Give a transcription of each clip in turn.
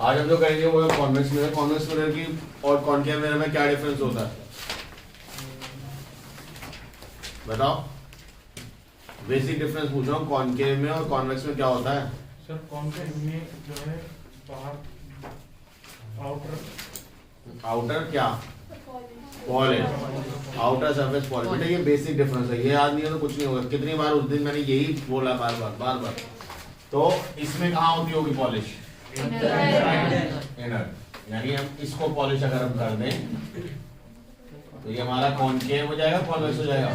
आज हम जो करेंगे वो है कॉन्वेक्स मिरर। कॉन्वेक्स मिरर की और कॉनकेव मिरर में क्या डिफरेंस होता है बताओ। बेसिक डिफरेंस पूछ रहा हूँ, कॉनकेव में और कॉन्वेक्स में क्या होता है। सर कॉन्केव में जो है बाहर आउटर क्या पॉलिश, आउटर सरफेस पॉलिश। बेटा ये बेसिक डिफरेंस है, ये याद नहीं है तो कुछ नहीं होगा। कितनी बार उस दिन मैंने यही बोला बार बार। तो इसमें कहाँ होती होगी पॉलिश, इनर। यानी हम इसको पॉलिश अगर हम कर दें तो ये हमारा कॉनकेव हो जाएगा, कॉन्वेक्स हो जाएगा,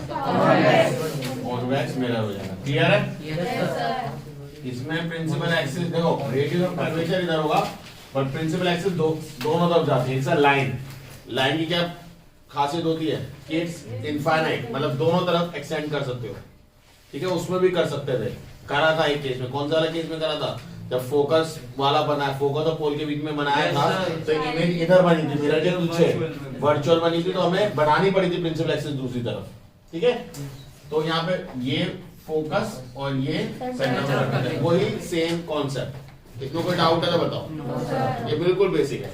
कॉन्वेक्स मिरर हो जाएगा। क्लियर है। इसमें प्रिंसिपल एक्सिस देखो, रेडियस ऑफ कर्वेचर इधर होगा पर प्रिंसिपल एक्सिस दोनों तरफ जाती है। एक लाइन, लाइन की क्या खासियत होती है कि इट्स इनफाइनाइट, मतलब दोनों तरफ एक्सटेंड कर सकते हो। ठीक है, उसमें भी कर सकते थे, करा था एक केस में। कौन सा वाला केस में करा था, जब फोकस वाला बनाया, फोकस और पोल के बीच में बनाया था तो इमेज इधर बनी थी, मिरर के पीछे वर्चुअल बनी थी, तो हमें बनानी पड़ी थी प्रिंसिपल एक्सिस दूसरी तरफ। ठीक है, तो यहाँ पे ये फोकस और ये सेंटर, वही सेम कॉन्सेप्ट। इसमें कोई डाउट है तो बताओ, ये बिल्कुल बेसिक है।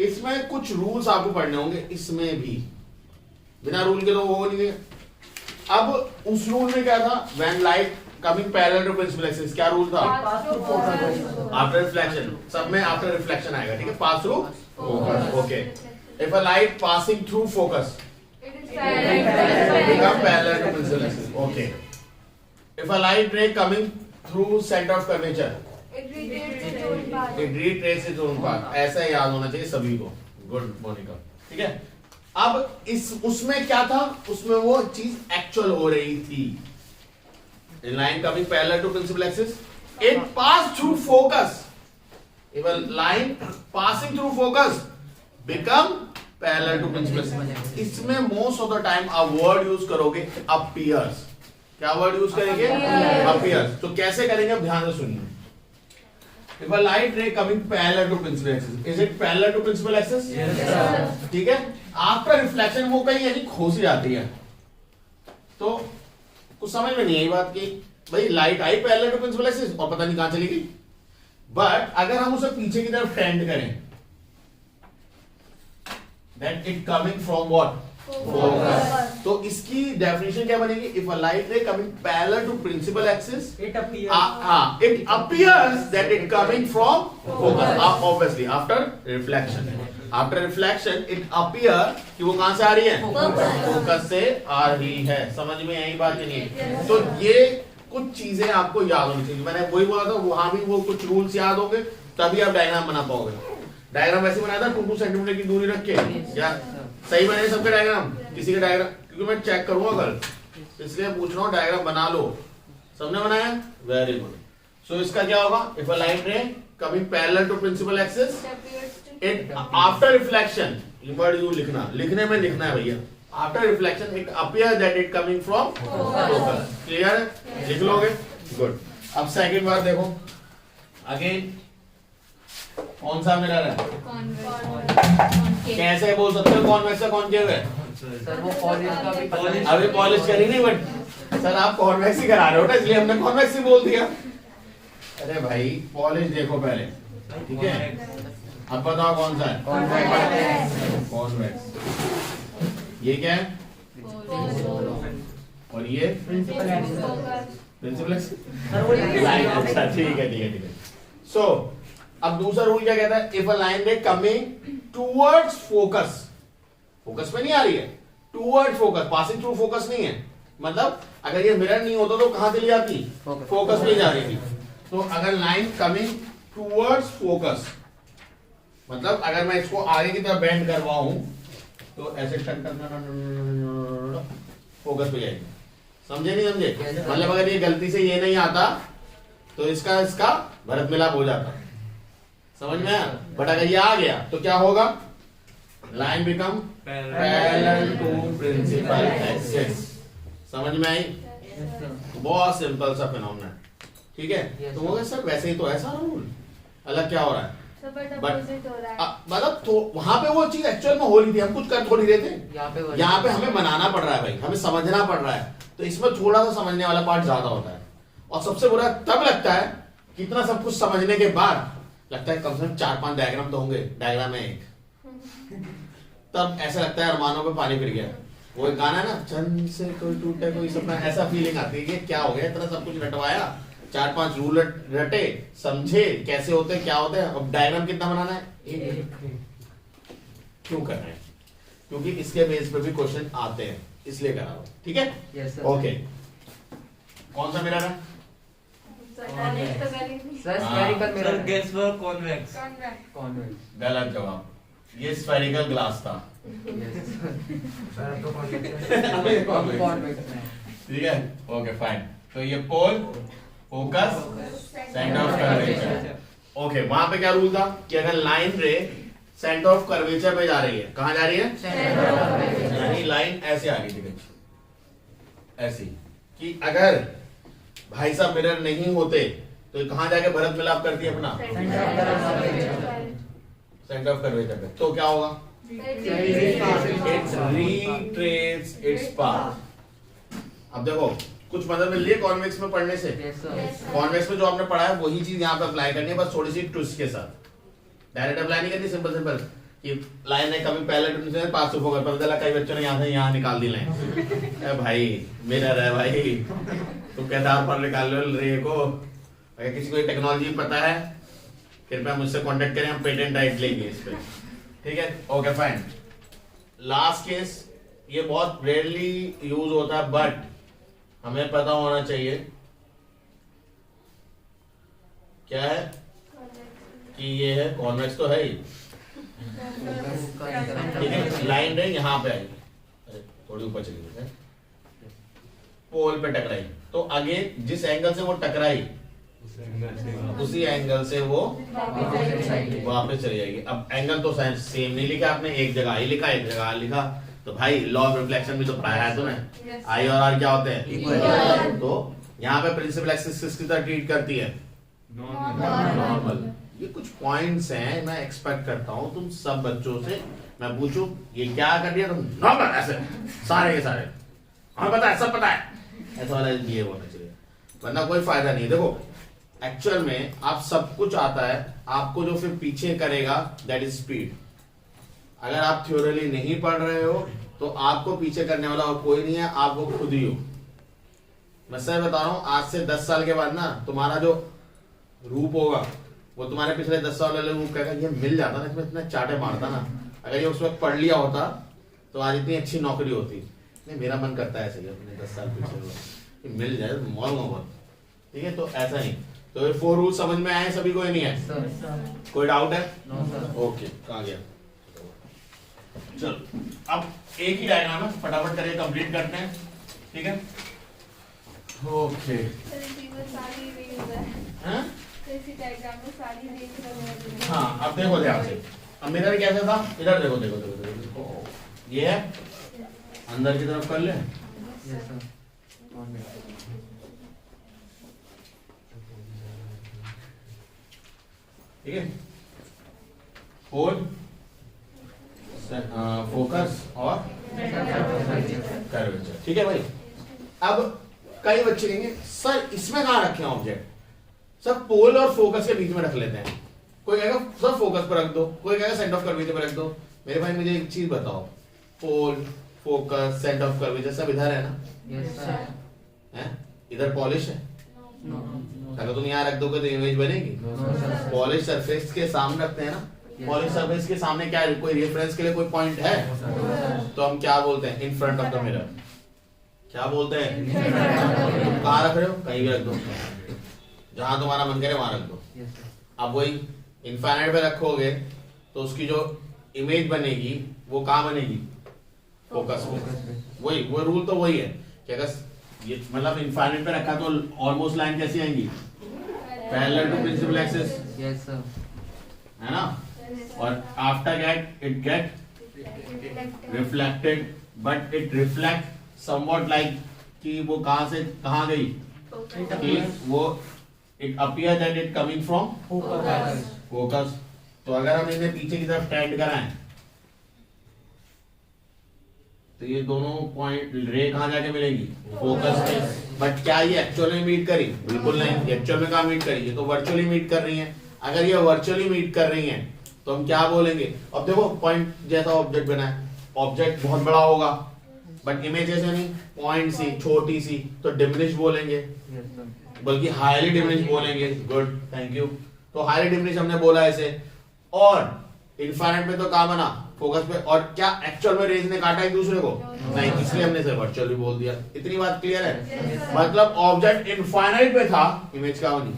इसमें कुछ रूल्स आपको पढ़ने होंगे, इसमें भी बिना रूल के तो वो नहीं है। अब उस रूल में क्या था, when light coming parallel to principal axis, क्या रूल था, आफ्टर रिफ्लेक्शन। सब में आफ्टर रिफ्लेक्शन आएगा। ठीक है, pass through focus. Okay, if a light passing through focus become parallel to principal axis. Okay. If a light ray coming through center of curvature, it retraces its own path. ऐसा याद होना चाहिए सभी को। Good Monika. ठीक है, अब इस उसमें क्या था, उसमें वो चीज एक्चुअल हो रही थी। In line coming parallel to principal axis, it passed through focus. If a line passing through focus become parallel to principal. इसमें मोस्ट ऑफ द टाइम आप वर्ड यूज करोगे अपीयर्स। क्या वर्ड यूज करेंगे, appears. तो कैसे करेंगे, ध्यान से सुनिए। If a light ray coming parallel to principal axis, is it parallel to principal axis? ठीक है, आफ्टर रिफ्लेक्शन वो कहीं यानी खोसी जाती है, तो कुछ समझ में नहीं आई बात की भाई लाइट आई पैरेलल टू प्रिंसिपल एक्सिस और पता नहीं कहां चली गई। बट अगर हम उसे पीछे की तरफ टेंड करें, that it coming from what, focus। तो इसकी डेफिनेशन क्या बनेगी, if a light ray coming parallel to principal axis, it appears that it coming from focus। obviously after reflection, it appear कि वो कहां से आ रही है, फोकस से आ रही है। समझ में यही बात नहीं। तो ये कुछ चीजें आपको याद होनी चाहिए। मैंने वही बोला था, वहां भी वो कुछ रूल्स याद होंगे तभी आप डायग्राम बना पाओगे। डायग्राम वैसे बनाया था 2-2 सेंटीमीटर की दूरी रख के, या सही बने सबके डायग्राम, किसी के डायग्राम, क्योंकि मैं चेक करूंगा कल, इसलिए पूछ रहा हूँ डायग्राम बना लो। सबने बनाया, वेरी गुड। सो इसका क्या होगा, if a light ray coming parallel to principal axis, it after reflection, ये वर्ड यू लिखना, लिखने में लिखना है भैया, after reflection it appear that it coming from focus. Clear है, लिख लोगे, गुड। अब सेकंड बार देखो, अगेन कौन सा मिरर है, कैसे बोल सकते हो कॉन्वेक्स है कॉनकेव है। सर वो पॉलिश का भी अभी पॉलिश करी नहीं, बट सर आप कॉन्वेक्स ही करा रहे हो ना, इसलिए हमने कॉन्वेक्स ही बोल दिया। अरे भाई पॉलिश देखो पहले, ठीक है। अब बताओ कौन सा है, कॉन्वेक्स। ये क्या है, और ये प्रिंसिपल एक्सिस। अच्छा ठीक है। सो अब दूसरा रूल क्या कहता है, if a line ray coming towards focus, focus में नहीं आ रही है, toward focus, passing through focus नहीं है। मतलब अगर ये मिरर नहीं होता तो कहां चली जाती, फोकस में जा रही थी। तो अगर लाइन कमिंग टूवर्ड्स फोकस, मतलब अगर मैं इसको आगे की तरफ बेंड करवाऊं तो ऐसे फोकस पे जाएगी। समझे नहीं समझे, मतलब अगर ये गलती से ये नहीं आता तो इसका भरत मिलाप हो जाता, समझ में आया। बट अगर ये आ गया तो क्या होगा, line become parallel to principal axis. समझ में आई, बहुत सिंपल सा फिनोमेना, ठीक है। तो वो सर वैसे ही तो ऐसा रूल, अलग क्या हो रहा है, मतलब तो वहां पे वो चीज एक्चुअल में हो रही थी, हम कुछ कर थोड़ी रहे थे। यहाँ पे हमें बनाना पड़ रहा है भाई, हमें समझना पड़ रहा है, तो इसमें थोड़ा सा समझने वाला पार्ट ज्यादा होता है। और सबसे बुरा तब लगता है कि इतना सब कुछ समझने के बाद लगता है कम से कम 4-5 डायग्राम तो होंगे, डायग्राम में एक, तब ऐसा लगता है अरमानों पे पानी फिर गया। वो एक गाना है ना, चंद से कोई टूटे कोई सपना, ऐसा फीलिंग आती है कि क्या हो गया, इतना सब कुछ रटवाया, 4-5 रूल रटे, समझे कैसे होते हैं क्या होते हैं, अब डायग्राम कितना बनाना है, क्यों कर रहे हैं, क्योंकि इसके बेस पे भी क्वेश्चन आते हैं, इसलिए करा रहा हूं, ठीक है। Yes sir. ओके, कौन सा मिरर है? सर हाँ। Spherical mirror sir guess for convex. Convex. गलत जवाब, ये स्फेरिकल ग्लास था। यस सर तो कॉन्वेक्स में। ठीक है, ओके फाइन। तो ये pole, focus, centre of curvature. Okay, वहां पे क्या रूल था कि अगर लाइन रे सेंटर ऑफ कर्वेचर पे जा रही है, कहां जा रही है, यानी लाइन ऐसे आ रही थी कुछ ऐसी, कि अगर भाई साहब मिरर नहीं होते तो ये कहां जाके भरत मिलाप करती है अपना, सेंटर ऑफ कर्वेचर पे, तो क्या होगा, इट्स रिट्रेस इट्स पाथ। अब देखो कुछ मदद मिल रही है कॉन्वेक्स में पढ़ने से। Yes sir. कॉन्वेक्स में जो आपने पढ़ा है वही चीज यहाँ पे अप्लाई करनी है, बस थोड़ी सी ट्विस्ट के साथ, डायरेक्ट अप्लाई नहीं करनी, सिंपल सिंपल कि लाइन है कभी पहले से पास हो गया, पता चला कई बच्चों ने यहाँ से यहाँ निकाल दी लाइन। अरे भाई मिरर है भाई, तुम कैसे आप पर निकाल लो रे को। अगर किसी को टेक्नोलॉजी पता है कृपया मुझसे कांटेक्ट करें, हम पेटेंट राइट लेंगे इस पे, ठीक है। ओके फाइन, लास्ट केस, ये बहुत रेयरली यूज होता है बट हमें पता होना चाहिए क्या है, कि ये है कॉन्वेक्स तो है ही, ठीक है। लाइन रे यहाँ पे आई, अरे थोड़ी ऊपर चली गई, पोल पे टकराई, तो आगे जिस एंगल से वो टकराई उसी एंगल से वो वापस चली जाएगी। अब एंगल तो सेम नहीं लिखा आपने, एक जगह आई लिखा एक जगह लिखा, तो भाई लॉ ऑफ रिफ्लेक्शन भी तो पढ़ाया है तुमने, आई और आर क्या होते हैं, तो यहाँ पे प्रिंसिपल एक्सिस किसकी तरह ट्रीट करती है, नॉर्मल। ये कुछ पॉइंट्स हैं, मैं एक्सपेक्ट करता हूँ तुम सब बच्चों से मैं पूछूं ये क्या कर दिया तुम, नॉर्मल ऐसे सारे के सारे, हमें पता है, सब पता है, ऐसा वाला ये होना चाहिए, वरना कोई फायदा नहीं। देखो एक्चुअल में आप सब कुछ आता है, आपको जो फिर पीछे करेगा दैट इज स्पीड। अगर आप थ्योरली नहीं पढ़ रहे हो तो आपको पीछे करने वाला और कोई नहीं है, आप वो खुद ही हो। मैं सर बता रहा हूं, आज से 10 साल के बाद ना तुम्हारा जो रूप होगा वो तुम्हारे पिछले 10 साल वाले रूप कहेगा ये मिल जाता ना, इसमें इतना चाटे मारता ना, अगर ये उस वक्त पढ़ लिया होता तो आज इतनी अच्छी नौकरी होती। नहीं, मेरा मन करता है ऐसे ही अपने 10 साल पीछे मिल जाए मॉल मोहब्बत, ठीक है। तो ऐसा ही, तो ये 4 रूल समझ में आए सभी को, नहीं है कोई डाउट है? No sir. ओके, कहाँ गया, चलो अब एक ही डायग्राम है, फटाफट करके कंप्लीट करते हैं, ठीक है। ओके, हाँ अब देखो ध्यान से, अब मिरर कैसा था, इधर देखो देखो देखो देखो, ये है अंदर की तरफ कर ले, यस सर। ठीक है, पोल, फोकस और कर्वेचर, ठीक है भाई। अब कई बच्चे कहेंगे सर इसमें कहाँ रखे ऑब्जेक्ट, सब पोल और फोकस के बीच में रख लेते हैं। कोई कहेगा सर फोकस पर रख दो, कोई कहेगा सेंटर ऑफ कर्वेचर पर रख दो। मेरे भाई मुझे एक चीज बताओ, पोल, फोकस, सेंटर ऑफ कर्वेचर सब इधर है ना, यस सर। है इधर पॉलिश है, नो अगर तुम यहाँ रख दोगे तो इमेज बनेगी। सर। पॉलिश सरफेस के सामने रखते हैं ना, पॉलिश सरफेस के सामने क्या है, कोई रेफरेंस के लिए कोई पॉइंट है, तो हम क्या बोलते हैं, in front of the mirror. क्या बोलते हैं, तुम कहाँ रख रहे हो, कहीं भी रख दो, जहां तुम्हारा मन करे वहां रख दो। Yes sir. अब वही इनफाइनाइट पे रखोगे तो उसकी जो इमेज बनेगी वो कहाँ बनेगी, फोकस में। वही वो रूल तो वही है कि अगर ये मतलब इनफाइनाइट पे रखा तो ऑलमोस्ट लाइन कैसी आएंगी, parallel to principal axis, yes sir. है ना, और after get it get reflected, but it reflect somewhat like कि वो कहां से कहां गई, कि वो it appear that it coming from focus. तो अगर हम इन्हें पीछे की तरफ टेंड कराएं तो ये दोनों पॉइंट रे कहां जाके मिलेगी, फोकस में। बट क्या ये एक्चुअल में मीट करी, बिल्कुल नहीं, एक्चुअल में कहां मीट करी, ये तो वर्चुअली मीट कर रही है। अगर ये वर्चुअली मीट कर रही हैं तो हम क्या बोलेंगे? अब देखो पॉइंट जैसा ऑब्जेक्ट बना है, ऑब्जेक्ट बहुत बड़ा होगा बट इमेज ऐसे नहीं, पॉइंट सी छोटी सी, तो डिमिनिश बोलेंगे, Yes, sir. बल्कि हाईली डिमिनिश बोलेंगे। Good, thank you. तो हाईली डिमिनिश हमने बोला ऐसे। और इनफाइनाइट में तो कहा बना फोकस पे, और क्या एक्चुअल में रेज ने काटा एक दूसरे को? नहीं, इसलिए हमने इसे वर्चुअली बोल दिया। इतनी बात क्लियर है? मतलब ऑब्जेक्ट इनफाइनाइट पे था, इमेज क्या बनी?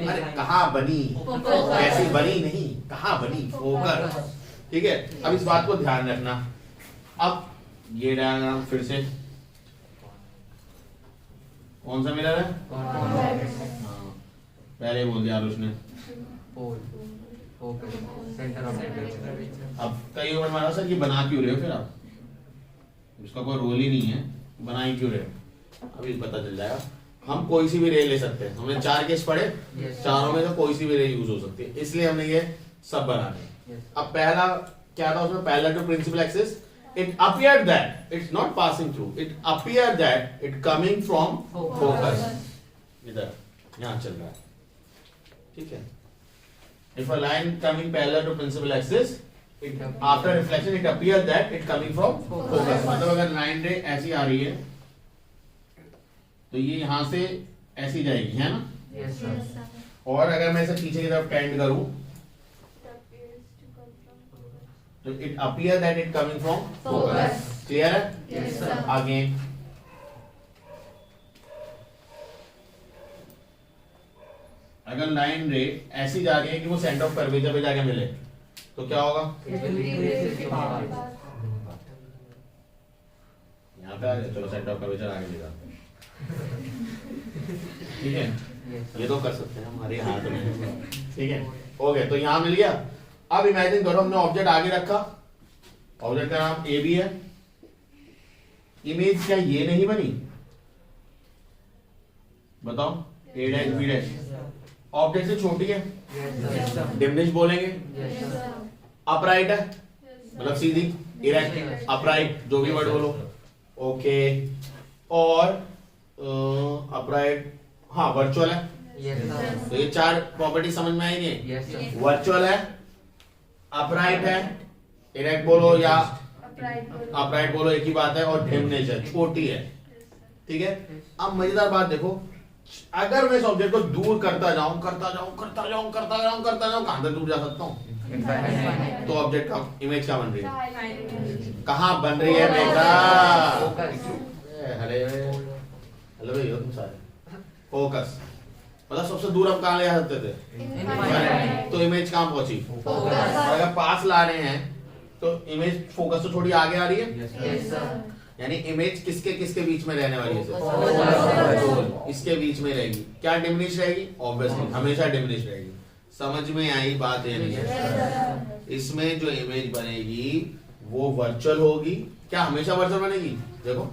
अरे कहाँ बनी? कैसी बनी नहीं, कहाँ बनी? फोकस। ठीक है, अब इस बात को ध्यान रखना। अब ये डायग्राम फिर से कौन सा मिरर है? हाँ, पहले बोल दिया उसने। Pole. Focus. Center of gravity. अब कई बार मारा सर, ये बना क्यों रहे हो फिर आप? इसका कोई रोल ही नहीं है, बना ही क्यों रहे हो? अभी पता चल जाएगा। हम कोई सी भी रे ले सकते हैं। हमने 4 केस पढ़े, Yes. चारों में से कोई सी भी रे यूज हो सकती है, इसलिए हमने ये सब बना दिए। Yes. अब पहला क्या था उसमें? Parallel to principal axis, it appeared that it's not passing through, it appeared that it coming from focus। इधर यहाँ चल रहा है, ठीक है। If a line coming parallel to principal axis, it after reflection it appears that it coming from focus। मतलब अगर line रे ऐसी आ रही है तो ये यहाँ से ऐसी जाएगी, है ना? Yes, sir. और अगर मैं इसे पीछे की तरफ टेंड करूं तो it appear that it coming from focus. Clear है? Yes, sir. अगेन अगर लाइन रे ऐसी जा रही है कि वो सेंटर ऑफ कर्वेचर पे जाके मिले तो क्या होगा? It will increase its power. यहाँ पे आ गए, चलो सेंटर ऑफ कर्वेचर आगे ले जाते हैं। ठीक है, Yes, sir. ये तो कर सकते हैं, हमारे हाथ में। ठीक है, हो गया। तो यहाँ मिल गया। अब इमेजिन करो हमने ऑब्जेक्ट आगे रखा, ऑब्जेक्ट का नाम ए बी है, इमेज क्या ये नहीं बनी? बताओ, ए डैश बी डैश ऑब्जेक्ट से छोटी है, Yes, sir. डिमिनिश बोलेंगे। Yes, sir. अपराइट है मतलब सीधी, इरेक्ट, अपराइट, जो भी वर्ड बोलो। ओके, और अपराइट, हाँ वर्चुअल है। Yes, sir. तो ये 4 प्रॉपर्टी समझ में आएंगे। Yes, sir. वर्चुअल है, अपराइट है, इरेक्ट बोलो या अपराइट बोलो, एक ही बात है, और डिमिनिश है, छोटी है। ठीक है, अब मजेदार बात देखो, अगर मैं इस ऑब्जेक्ट को दूर करता जाऊं कहां तक दूर जा सकता हूं? Infinite. तो ऑब्जेक्ट का इमेज क्या बन रही है? कहाँ बन रही है बेटा? Focus. अरे हेलो भाई, हो तुम सारे। फोकस मतलब सबसे दूर हम कहाँ ले जा सकते थे? Infinite. तो इमेज कहाँ पहुंची? और अगर पास ला रहे हैं तो इमेज फोकस तो थोड़ी आगे आ रही है, Yes, sir. यानी इमेज किसके किसके बीच में रहने वाली है? Focus. इसके बीच में रहेगी। क्या डिमिनिश रहेगी? ऑब्वियसली हमेशा डिमिनिश रहेगी। समझ में आई बात है नहीं? इसमें जो इमेज बनेगी वो वर्चुअल होगी। क्या हमेशा वर्चुअल बनेगी? देखो,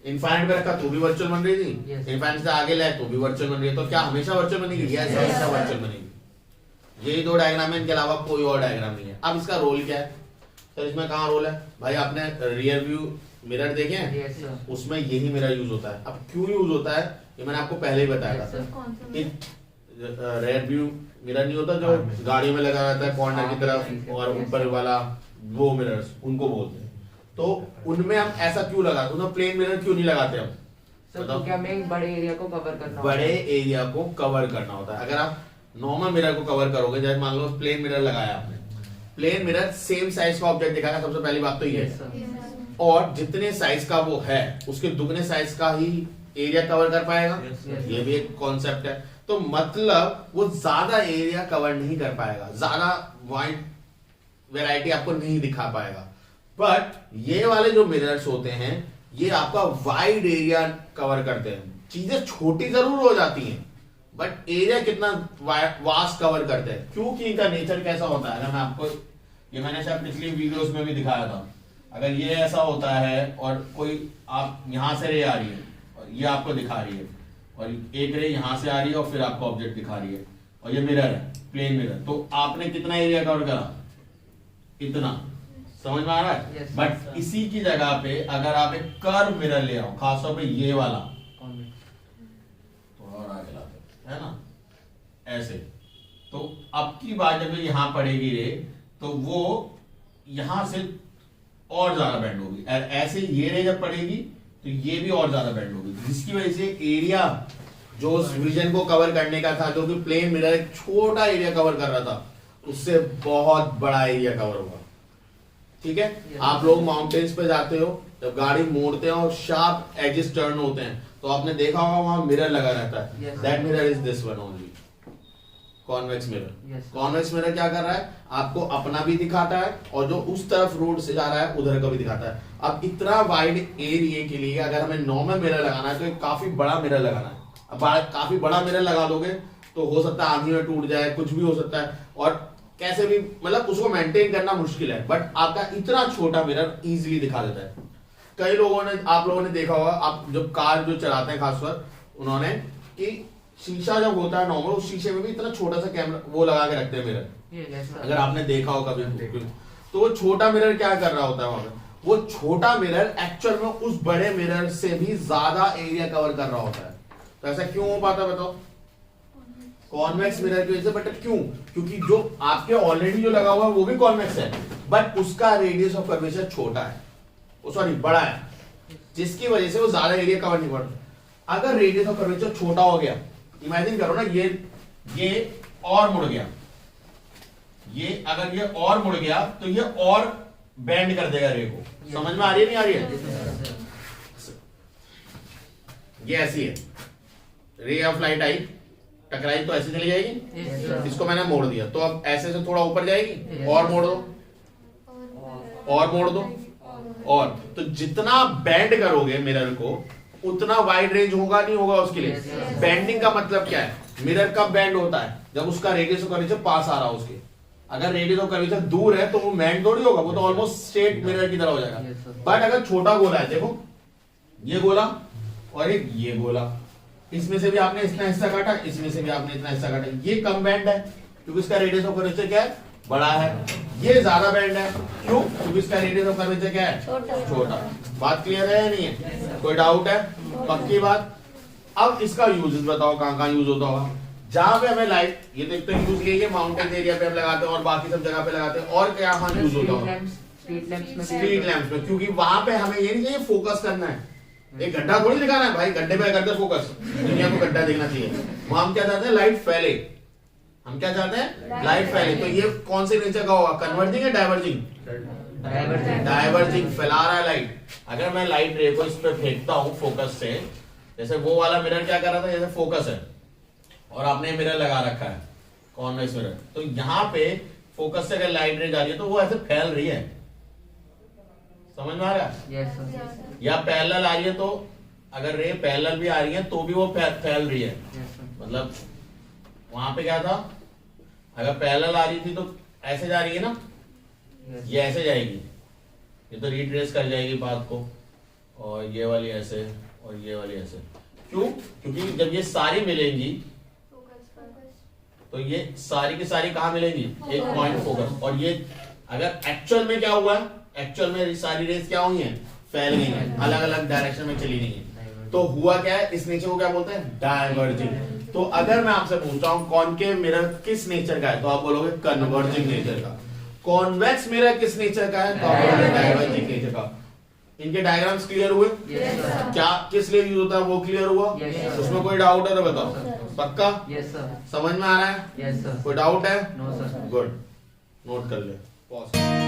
इनफाइनाइट में रखा तो भी वर्चुअल बन रही थी, Yes. इनफाइनाइट से आगे लाए तो भी वर्चुअल बन रही है। तो क्या हमेशा वर्चुअल बनेगी? यस, हमेशा वर्चुअल बनेगी। यही 2 डायग्राम है, इनके अलावा कोई और डायग्राम नहीं है। अब इसका रोल क्या है? सर इसमें कहाँ रोल है? भाई आपने रियर व्यू मिरर देखे हैं? Yes, sir. उसमें यही मिरर यूज होता है। अब क्यों यूज होता है ये मैंने आपको पहले ही बताया Yes, था। sir. रेयर व्यू मिरर नहीं होता जो गाड़ियों में लगा रहता है कॉर्नर की तरफ, और ऊपर वाला वो मिरर्स उनको बोलते हैं। तो उनमें हम ऐसा क्यों लगाते हैं? उनमें प्लेन मिरर क्यों नहीं लगाते हम? सर बताओ। तो क्या हमें बड़े एरिया को कवर करना होता बड़े है? एरिया को कवर करना होता है। अगर आप नॉर्मल मिरर को कवर करोगे, जैसे मान लो प्लेन मिरर लगाया आपने, प्लेन मिरर सेम साइज का ऑब्जेक्ट दिखाएगा। सबसे पहली बात तो ये Yes, है, sir. और जितने साइज का वो है उसके दुगने साइज का ही एरिया कवर कर पाएगा। Yes. ये भी एक कॉन्सेप्ट है। तो मतलब वो ज्यादा एरिया कवर नहीं कर पाएगा, ज्यादा वाइड वैरायटी आपको नहीं दिखा पाएगा। बट ये वाले जो मिरर्स होते हैं ये आपका वाइड एरिया कवर करते हैं। चीजें छोटी जरूर हो जाती हैं बट एरिया कितना वास्ट कवर करते हैं, क्योंकि इनका नेचर कैसा होता है। अगर मैं आपको, ये मैंने शायद पिछली वीडियोस में भी दिखाया था, अगर ये ऐसा होता है और कोई आप यहां से रे आ रही है और ये आपको दिखा रही है, और एक रे यहां से आ रही है और फिर आपको ऑब्जेक्ट दिखा रही है, और ये मिरर है, प्लेन मिरर, तो आपने कितना एरिया कवर करा? इतना। समझ में आ रहा है? Yes, but sir. इसी की जगह पे अगर आप एक कर्व मिरर ले आओ, खासतौर पे ये वाला, थोड़ा और आगे लाते हैं, है ना, ऐसे, तो अब की बात जब यहां पड़ेगी रे तो वो यहां से और ज्यादा बेंड होगी, और ऐसे ये रे जब पड़ेगी तो ये भी और ज्यादा बेंड होगी, जिसकी वजह से एरिया जो उस विजन को कवर करने का था, जो कि प्लेन मिरर एक छोटा एरिया कवर कर रहा था, उससे बहुत बड़ा एरिया कवर होगा। ठीक है, आप लोग माउंटेन्स पे जाते हो, जब गाड़ी मोड़ते हो और शार्प एजेस टर्न होते हैं, तो आपने देखा होगा वहां मिरर लगा रहता है। That mirror is this one only, convex mirror. Convex mirror क्या कर रहा है, आपको अपना भी दिखाता है और जो उस तरफ रोड से जा रहा है उधर का भी दिखाता है। अब इतना वाइड एरिया के लिए अगर हमें नॉर्मल मिरर लगाना है तो एक काफी बड़ा मिरर लगाना है। अब काफी बड़ा मिरर लगा दोगे तो हो सकता है आंधी में टूट जाए, कुछ भी हो सकता है, और कैसे भी मतलब उसको मेंटेन करना मुश्किल है, बट आपका इतना छोटा मिरर इजीली दिखा देता है। कई लोगों ने, आप लोगों ने देखा होगा, आप जब कार जो चलाते हैं खासकर, उन्होंने कि शीशा जब होता है नॉर्मल, उस शीशे में भी इतना छोटा सा कैमरा वो लगा के रखते हैं मिरर, अगर आपने देखा हो कभी, तो वो छोटा मिरर क्या कर रहा होता है वहां पे, वो छोटा मिरर एक्चुअल में उस बड़े मिरर से भी ज्यादा एरिया कवर कर रहा होता है। तो ऐसा क्यों हो पाता है बताओ? कॉन्वेक्स मिरर की वजह से। बट क्यों? क्योंकि जो आपके ऑलरेडी जो लगा हुआ है वो भी कॉन्वेक्स है, बट उसका रेडियस ऑफ कर्वेचर छोटा है, सॉरी बड़ा है, जिसकी वजह से वो ज्यादा एरिया कवर नहीं करता। अगर रेडियस ऑफ कर्वेचर छोटा हो गया, इमेजिन करो ना, ये और मुड़ गया, ये अगर ये और मुड़ गया तो ये और बेंड कर देगा रे को। समझ में आ रही है नहीं आ रही है? ये ऐसी है, रे ऑफ लाइट आई, टकराई तो ऐसे चली जाएगी, इसको मैंने मोड़ दिया तो अब ऐसे से थोड़ा ऊपर जाएगी, और मोड़ दो, और मोड़ दो, और तो जितना बेंड करोगे मिरर को उतना वाइड रेंज होगा नहीं होगा उसके लिए। बेंडिंग का मतलब क्या है? मिरर कब बेंड होता है? जब उसका रेडियस ऑफ कर्वेचर पास आ रहा हो उसके। अगर रेडियस ऑफ कर्वेचर दूर है तो वो बेंड थोड़ी होगा, वो तो ऑलमोस्ट स्ट्रेट मिरर की तरह हो जाएगा। बट अगर छोटा गोला है, देखो ये गोला और एक ये गोला, इसमें से भी आपने इतना हिस्सा काटा, इसमें से भी आपने इतना हिस्सा काटा, ये कम बेंड है क्योंकि इसका रेडियस ऑफ कर्वेचर क्या है? बड़ा है। ये ज्यादा बेंड है, क्यों? क्योंकि इसका रेडियस ऑफ कर्वेचर क्या है? छोटा। बात क्लियर है या नहीं है? कोई डाउट है? पक्की बात। अब इसका यूज बताओ, कहां यूज होता होगा? जहां पे हमें लाइट, ये देखते हैं यूज ये माउंटेन एरिया पे हम लगाते हैं और बाकी सब जगह पे लगाते हैं, और क्या यूज होता होगा? स्ट्रीट लैंप्स में, क्योंकि वहां पे हमें ये नहीं चाहिए फोकस करना है, एक गड्ढा थोड़ी दिखाना है भाई, गड्ढे पे करते फोकस, दुनिया को गड्ढा देखना चाहिए। वहां हम क्या चाहते हैं? लाइट फैले। हम क्या चाहते हैं? लाइट फैले। तो ये कौन से नेचर का होगा? कन्वर्जिंग है डाइवर्जिंग? डाइवर्जिंग, फैला रहा है लाइट। अगर मैं लाइट रे को इस पे फेंकता हूं फोकस से, जैसे वो वाला मिरर क्या कर रहा था, जैसे फोकस है और आपने मिरर लगा रखा है कॉन्वेक्स मिरर, तो यहाँ पे फोकस से अगर लाइट रे जा रही है तो वो ऐसे फैल रही है। समझ में आ रहा है? या पैरेलल आ रही है, तो अगर रे पैरेलल भी आ रही है तो भी वो फैल रही है। मतलब वहां पे क्या था, अगर पैरेलल आ रही थी तो ऐसे जा रही है ना, ये ऐसे जाएगी, ये तो रिट्रेस कर जाएगी बात को, और ये वाली ऐसे और ये वाली ऐसे। क्यों? क्योंकि जब ये सारी मिलेंगी तो ये सारी की सारी कहां मिलेंगी? एक पॉइंट फोकस। और ये अगर एक्चुअल में क्या हुआ है, एक्चुअल में सारी रेस क्या हुई हैं? फैल गई हैं, अलग अलग डायरेक्शन में चली गई हैं। तो हुआ क्या है? इस नेचर को क्या बोलते हैं? डाइवर्जिंग। तो अगर मैं आपसे पूछता हूं कॉनकेव मिरर किस नेचर का है, तो आप बोलोगे कन्वर्जिंग नेचर का। कॉन्वेक्स मिरर किस नेचर का है? तो आप बोलोगे डाइवर्जिंग नेचर का। इनके डायग्राम्स क्लियर हुए? क्या किस लिए यूज होता है वो क्लियर हुआ? उसमें कोई डाउट है तो बताओ। पक्का? समझ में आ रहा है? कोई डाउट है? गुड, नोट कर ले। पॉज।